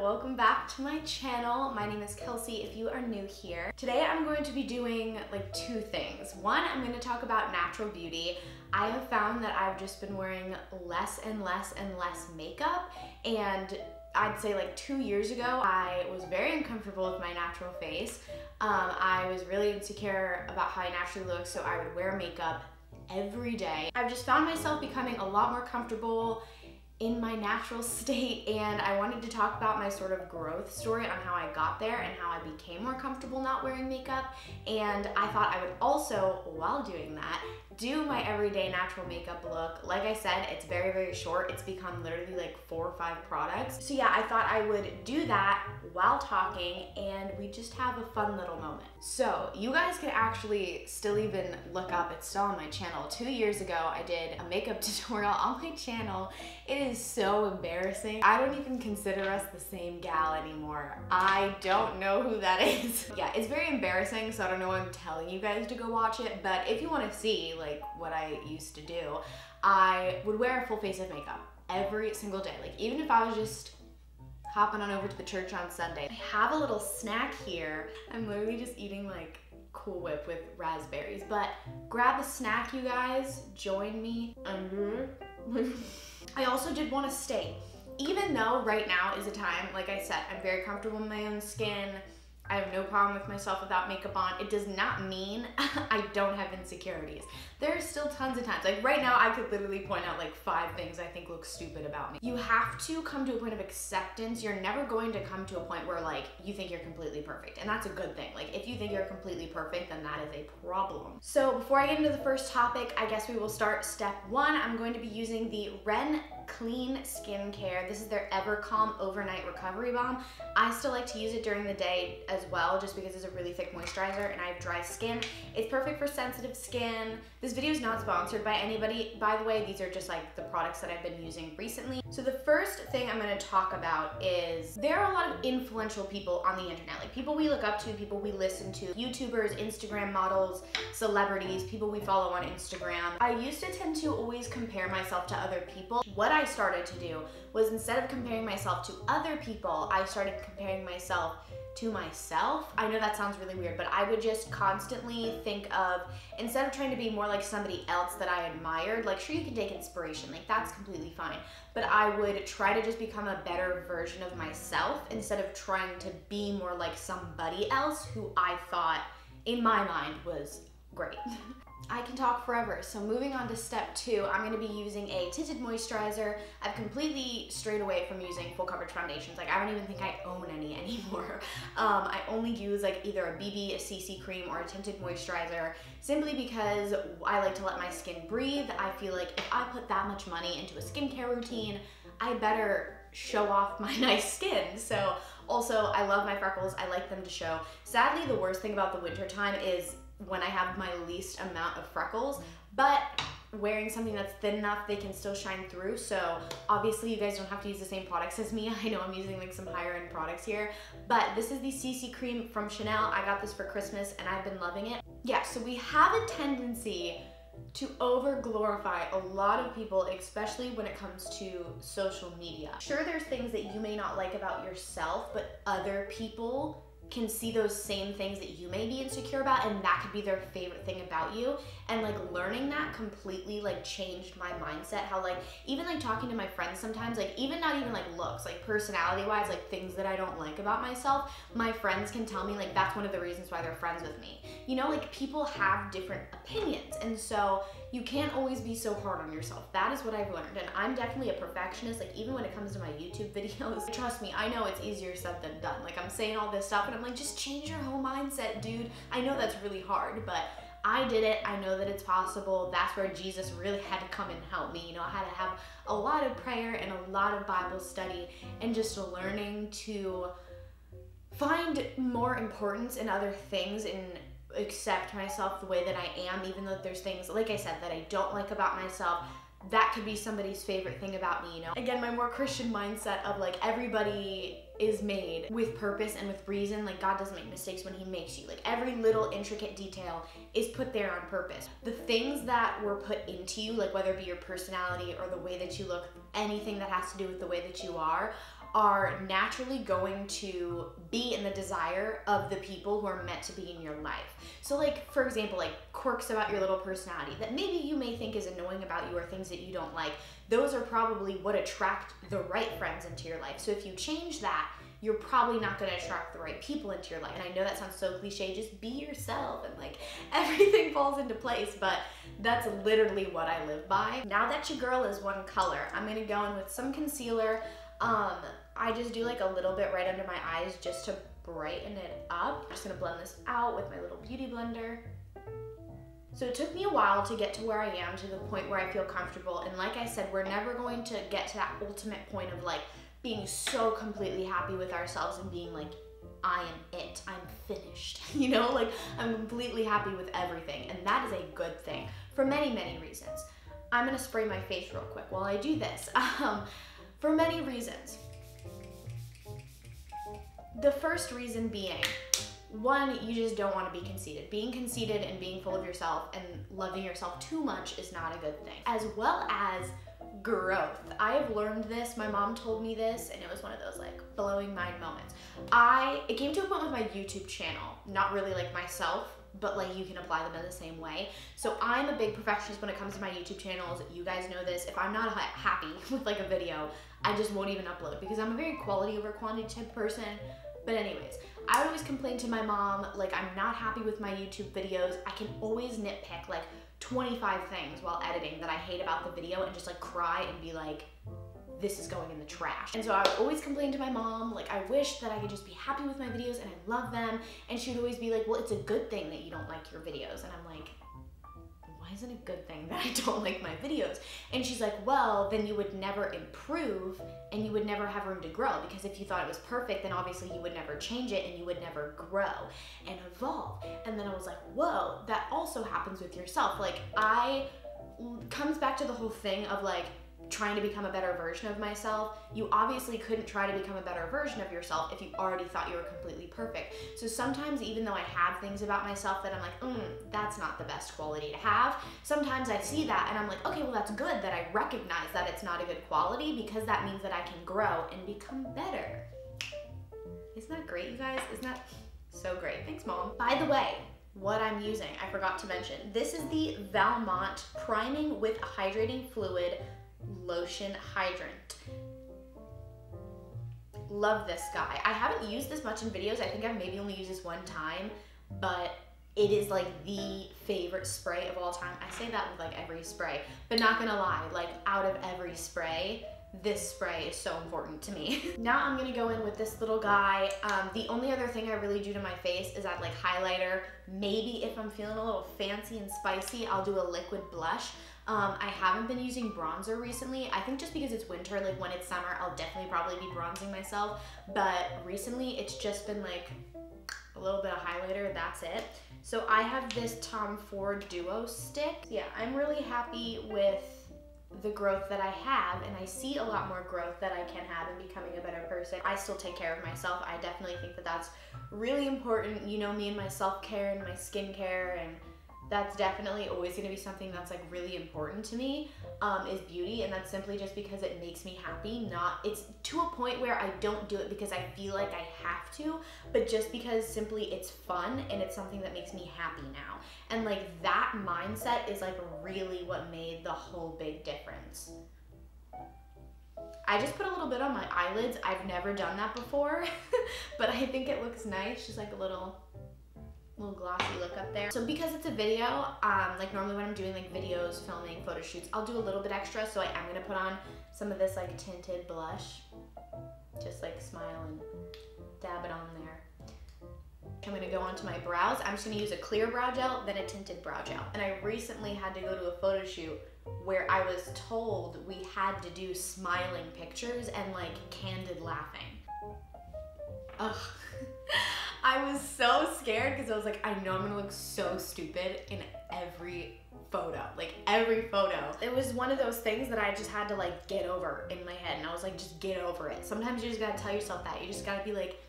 welcome back to my channel. My name is Kelsey if you are new here. Today I'm going to be doing like two things. One, I'm going to talk about natural beauty. I have found that I've just been wearing less and less makeup, and I'd say like 2 years ago, I was very uncomfortable with my natural face. I was really insecure about how I naturally look, so I would wear makeup every day. I've just found myself becoming a lot more comfortable in my natural state, and I wanted to talk about my sort of growth story on how I got there and how I became more comfortable not wearing makeup. And I thought I would also, while doing that, do my everyday natural makeup look. Like I said, it's very, very short. It's become literally like 4 or 5 products. So yeah, I thought I would do that while talking, and we just have a fun little moment. So you guys can actually still even look up, it's still on my channel. 2 years ago, I did a makeup tutorial on my channel. It is so embarrassing. I don't even consider us the same gal anymore. I don't know who that is. Yeah, it's very embarrassing, so I don't know why I'm telling you guys to go watch it, but if you want to see like what I used to do, I would wear a full face of makeup every single day. Like even if I was just hopping on over to the church on Sunday. I have a little snack here. I'm literally just eating like Cool Whip with raspberries, but grab a snack, you guys. Join me. I also did want to state, even though right now is a time, like I said, I'm very comfortable in my own skin, I have no problem with myself without makeup on, it does not mean I don't have insecurities. There are still tons of times, like right now I could literally point out like 5 things I think look stupid about me. You have to come to a point of acceptance. You're never going to come to a point where like you think you're completely perfect, and that's a good thing. Like if you think you're completely perfect, then that is a problem. So before I get into the first topic, I guess we will start step 1. I'm going to be using the Ren Clean Skincare. This is their Ever Calm Overnight Recovery Balm. I still like to use it during the day as well, just because it's a really thick moisturizer and I have dry skin. It's perfect for sensitive skin. This video is not sponsored by anybody, by the way. These are just like the products that I've been using recently. So the first thing I'm going to talk about is there are a lot of influential people on the internet, like people we look up to, people we listen to, YouTubers, Instagram models, celebrities, people we follow on Instagram. I used to tend to always compare myself to other people. What I started to do was, instead of comparing myself to other people, I started comparing myself to myself. I know that sounds really weird, but I would just constantly think of, instead of trying to be more like somebody else that I admired, like sure you can take inspiration, like that's completely fine, but I would try to just become a better version of myself instead of trying to be more like somebody else who I thought in my mind was great. I can talk forever. So moving on to step 2, I'm going to be using a tinted moisturizer. I've completely strayed away from using full coverage foundations. Like I don't even think I own any anymore. I only use like either a BB, a CC cream, or a tinted moisturizer, simply because I like to let my skin breathe. I feel like if I put that much money into a skincare routine, I better show off my nice skin. So also, I love my freckles. I like them to show. Sadly, the worst thing about the winter time is when I have my least amount of freckles, but wearing something that's thin enough, they can still shine through. So obviously you guys don't have to use the same products as me. I know I'm using like some higher end products here, but this is the CC cream from Chanel. I got this for Christmas and I've been loving it. Yeah, so we have a tendency to over glorify a lot of people, especially when it comes to social media. Sure, there's things that you may not like about yourself, but other people can see those same things that you may be insecure about, and that could be their favorite thing about you. And like learning that completely like changed my mindset. How like even like talking to my friends sometimes, like even not even like looks, like personality wise, like things that I don't like about myself, my friends can tell me like that's one of the reasons why they're friends with me. You know, like people have different opinions, and so you can't always be so hard on yourself. That is what I've learned, and I'm definitely a perfectionist. Like even when it comes to my YouTube videos, trust me, I know it's easier said than done. Like I'm saying all this stuff and I'm like, just change your whole mindset, dude. I know that's really hard, but I did it. I know that it's possible. That's where Jesus really had to come and help me. You know, I had to have a lot of prayer and a lot of Bible study and just learning to find more importance in other things and accept myself the way that I am, even though there's things, like I said, that I don't like about myself. That could be somebody's favorite thing about me, you know? Again, my more Christian mindset of like everybody is made with purpose and with reason. Like God doesn't make mistakes when he makes you. Like every little intricate detail is put there on purpose. The things that were put into you, like whether it be your personality or the way that you look, anything that has to do with the way that you are are naturally going to be in the desire of the people who are meant to be in your life. So like, for example, like quirks about your little personality that maybe you may think is annoying about you or things that you don't like, those are probably what attract the right friends into your life. So if you change that, you're probably not going to attract the right people into your life. And I know that sounds so cliche, just be yourself and like everything falls into place, but that's literally what I live by. Now that your girl is one color, I'm going to go in with some concealer. I just do like a little bit right under my eyes just to brighten it up. I'm just going to blend this out with my little beauty blender. So it took me a while to get to where I am, to the point where I feel comfortable. And like I said, we're never going to get to that ultimate point of like being so completely happy with ourselves and being like, I am it, I'm finished, you know, like I'm completely happy with everything. And that is a good thing for many, many reasons. I'm gonna spray my face real quick while I do this. For many reasons. The first reason being, one, you just don't want to be conceited. Being conceited and being full of yourself and loving yourself too much is not a good thing. As well as growth. I have learned this, my mom told me this, and it was one of those like blowing mind moments. It came to a point with my YouTube channel, not really like myself, but like you can apply them in the same way. So I'm a big perfectionist when it comes to my YouTube channels. You guys know this. If I'm not happy with like a video, I just won't even upload because I'm a very quality over quantity type person. But anyways, I would always complain to my mom, like I'm not happy with my YouTube videos. I can always nitpick like 25 things while editing that I hate about the video and just like cry and be like, this is going in the trash. And so I would always complain to my mom, like I wish that I could just be happy with my videos and I love them. And she would always be like, well, it's a good thing that you don't like your videos. And I'm like, why is it a good thing that I don't like my videos? And she's like, well, then you would never improve and you would never have room to grow, because if you thought it was perfect, then obviously you would never change it and you would never grow and evolve. And then I was like, whoa, that also happens with yourself. Like comes back to the whole thing of like trying to become a better version of myself. You obviously couldn't try to become a better version of yourself if you already thought you were completely perfect. So sometimes, even though I have things about myself that I'm like, that's not the best quality to have, sometimes I see that and I'm like, okay, well that's good that I recognize that it's not a good quality, because that means that I can grow and become better. Isn't that great, you guys? Isn't that so great? Thanks, Mom. By the way, what I'm using, I forgot to mention, this is the Valmont Priming with Hydrating Fluid Lotion Hydrant. Love this guy. I haven't used this much in videos. I think I've maybe only used this one time, but it is like the favorite spray of all time. I say that with like every spray, but not gonna lie, like out of every spray, this spray is so important to me. Now I'm gonna go in with this little guy. The only other thing I really do to my face is add like highlighter. Maybe if I'm feeling a little fancy and spicy, I'll do a liquid blush. I haven't been using bronzer recently. I think just because it's winter, like when it's summer, I'll definitely probably be bronzing myself. But recently it's just been like a little bit of highlighter, that's it. So I have this Tom Ford Duo stick. Yeah, I'm really happy with the growth that I have, and I see a lot more growth that I can have in becoming a better person. I still take care of myself. I definitely think that that's really important. You know me and my self-care and my skincare, and that's definitely always going to be something that's like really important to me, is beauty. And that's simply just because it makes me happy. It's to a point where I don't do it because I feel like I have to, but just because simply it's fun and it's something that makes me happy now. And like that mindset is like really what made the whole big difference. I just put a little bit on my eyelids. I've never done that before, but I think it looks nice. Just like a little glossy look up there. So because it's a video, like normally when I'm doing like videos, filming, photo shoots, I'll do a little bit extra. So I am gonna put on some of this like tinted blush. Just like smile and dab it on there. I'm gonna go onto my brows. I'm just gonna use a clear brow gel, then a tinted brow gel. And I recently had to go to a photo shoot where I was told we had to do smiling pictures and like candid laughing. Ugh. I was so scared because I was like, I know I'm gonna look so stupid in every photo, like every photo. It was one of those things that I just had to like get over in my head, and I was like, just get over it. Sometimes you just gotta tell yourself that. You just gotta be like,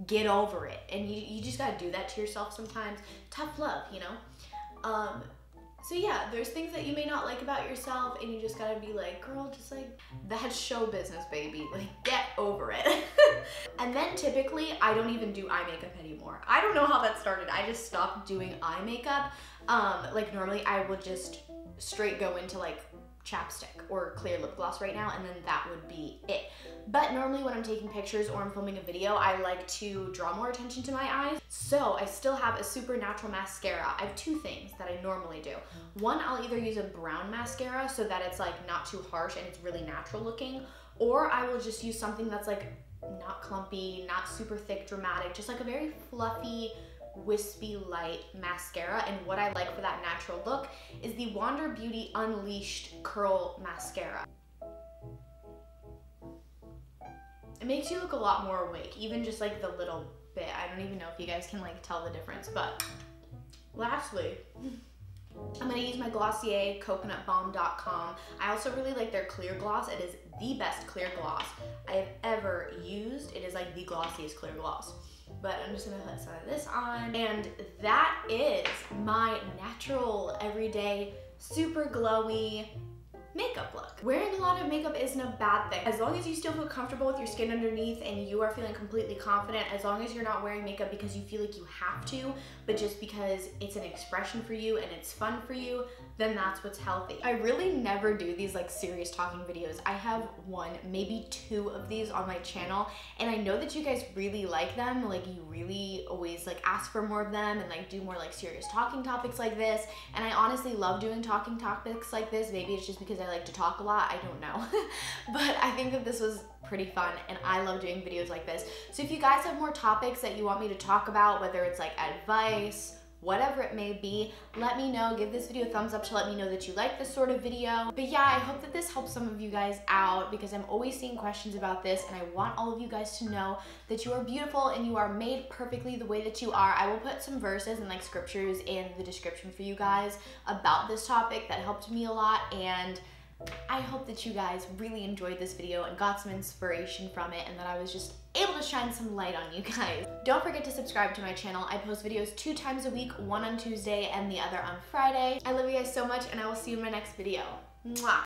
get over it. And you just gotta do that to yourself sometimes. Tough love, you know? So yeah, there's things that you may not like about yourself and you just gotta be like, girl, just like, that's show business, baby. Like, get over it. And then typically, I don't even do eye makeup anymore. I don't know how that started. I just stopped doing eye makeup. Like normally I would just straight go into like chapstick or clear lip gloss right now, and then that would be it. But normally when I'm taking pictures or I'm filming a video, I like to draw more attention to my eyes. So I still have a super natural mascara. I have two things that I normally do. One, I'll either use a brown mascara so that it's like not too harsh and it's really natural looking, or I will just use something that's like not clumpy, not super thick, dramatic, just like a very fluffy, wispy light mascara. And what I like for that natural look is the Wander Beauty Unleashed Curl Mascara. It makes you look a lot more awake, even just like the little bit. I don't even know if you guys can like tell the difference. But lastly, I'm gonna use my Glossier CoconutBalm.com. I also really like their clear gloss. It is the best clear gloss I have ever used. It is like the glossiest clear gloss. But I'm just gonna put some of this on, and that is my natural, everyday, super glowy makeup look. Wearing a lot of makeup isn't a bad thing. As long as you still feel comfortable with your skin underneath and you are feeling completely confident, as long as you're not wearing makeup because you feel like you have to, but just because it's an expression for you and it's fun for you, then that's what's healthy. I really never do these like serious talking videos. I have one, maybe two of these on my channel, and I know that you guys really like them. Like you really always like ask for more of them and like do more like serious talking topics like this. And I honestly love doing talking topics like this. Maybe it's just because I like to talk a lot, I don't know. But I think that this was pretty fun and I love doing videos like this. So if you guys have more topics that you want me to talk about, whether it's like advice, whatever it may be, let me know. Give this video a thumbs up to let me know that you like this sort of video. But yeah, I hope that this helps some of you guys out because I'm always seeing questions about this and I want all of you guys to know that you are beautiful and you are made perfectly the way that you are. I will put some verses and like scriptures in the description for you guys about this topic that helped me a lot, and I hope that you guys really enjoyed this video and got some inspiration from it and that I was just able to shine some light on you guys. Don't forget to subscribe to my channel. I post videos 2 times a week, one on Tuesday and the other on Friday. I love you guys so much and I will see you in my next video. Mwah!